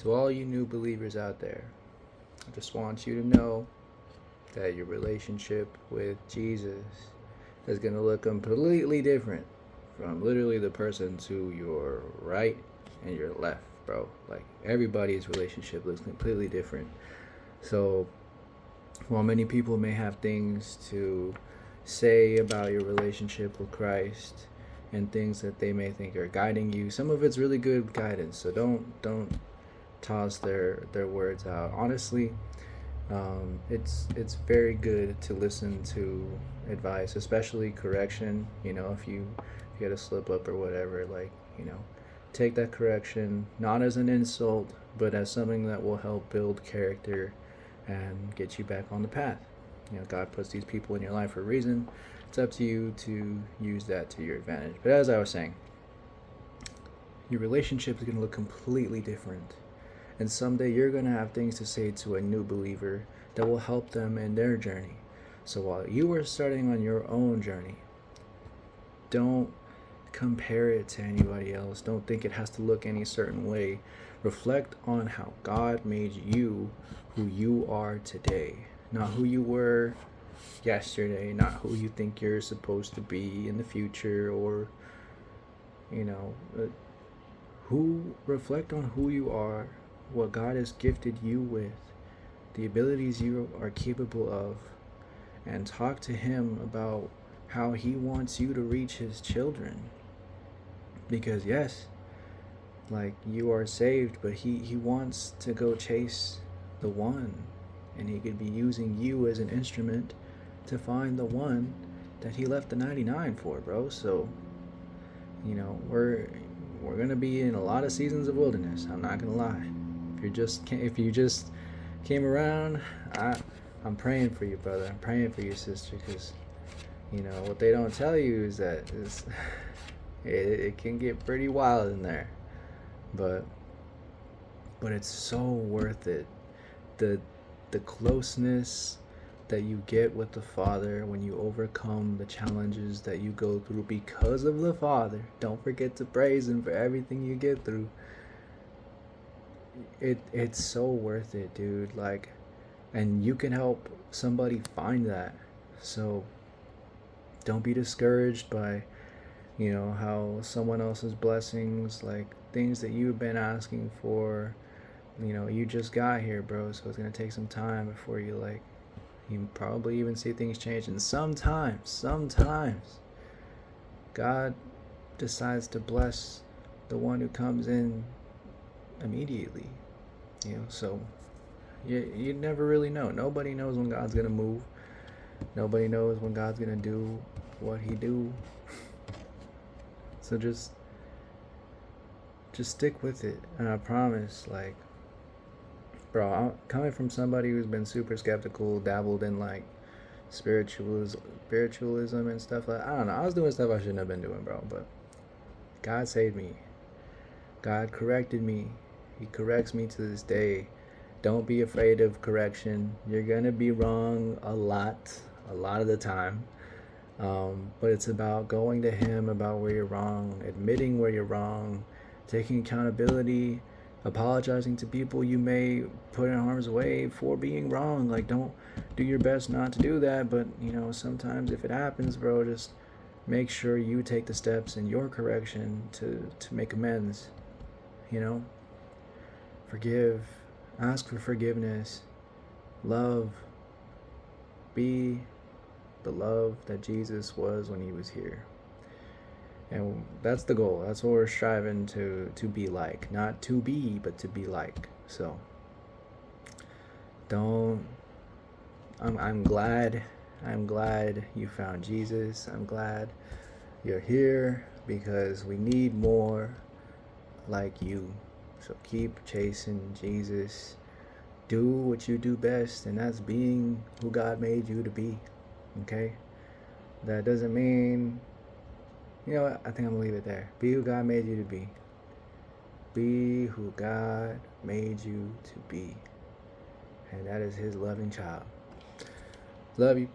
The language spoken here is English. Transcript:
To all you new believers out there, I just want you to know that your relationship with Jesus is going to look completely different from literally the person to your right and your left, bro. Like, everybody's relationship looks completely different. So, while many people may have things to say about your relationship with Christ and things that they may think are guiding you, some of it's really good guidance. So don't toss their words out. Honestly, it's very good to listen to advice, especially correction. If you had a slip up or whatever, take that correction not as an insult, but as something that will help build character and get you back on the path. God puts these people in your life for a reason. It's up to you to use that to your advantage. But as I was saying, your relationship is going to look completely different. And someday you're going to have things to say to a new believer that will help them in their journey. So while you are starting on your own journey, don't compare it to anybody else. Don't think it has to look any certain way. Reflect on how God made you who you are today, not who you were yesterday, not who you think you're supposed to be in the future, or who reflect on who you are, what God has gifted you with, the abilities you are capable of, and talk to Him about how He wants you to reach His children. Because yes, you are saved, but He wants to go chase the one, and He could be using you as an instrument to find the one that He left the 99 for, bro. So we're gonna be in a lot of seasons of wilderness. I'm not gonna lie. If you just came around, I'm praying for you, brother. I'm praying for you, sister, because what they don't tell you is that it can get pretty wild in there, but it's so worth it. The closeness that you get with the Father when you overcome the challenges that you go through because of the Father. Don't forget to praise Him for everything you get through. It's so worth it, dude. And you can help somebody find that. So don't be discouraged by how someone else's blessings, things that you've been asking for, you just got here, bro. So it's gonna take some time before you probably even see things change. And sometimes God decides to bless the one who comes in immediately. So you never really know. Nobody knows when God's gonna move. Nobody knows when God's gonna do what He do. So just stick with it, and I promise, bro, I'm coming from somebody who's been super skeptical, dabbled in spiritualism and stuff. I don't know. I was doing stuff I shouldn't have been doing, bro. But God saved me. God corrected me. He corrects me to this day. Don't be afraid of correction. You're gonna be wrong a lot of the time. But it's about going to Him about where you're wrong, admitting where you're wrong, taking accountability, apologizing to people you may put in harm's way for being wrong. Don't do your best not to do that, but sometimes if it happens, bro, just make sure you take the steps in your correction to make amends. Forgive, ask for forgiveness, love, be the love that Jesus was when He was here. And that's the goal. That's what we're striving to be like. Not to be, but to be like. So I'm glad you found Jesus. I'm glad you're here, because we need more like you. So keep chasing Jesus. Do what you do best, and that's being who God made you to be. Okay? That doesn't mean, I think I'm gonna leave it there. Be who God made you to be. Be who God made you to be. And that is His loving child. Love you.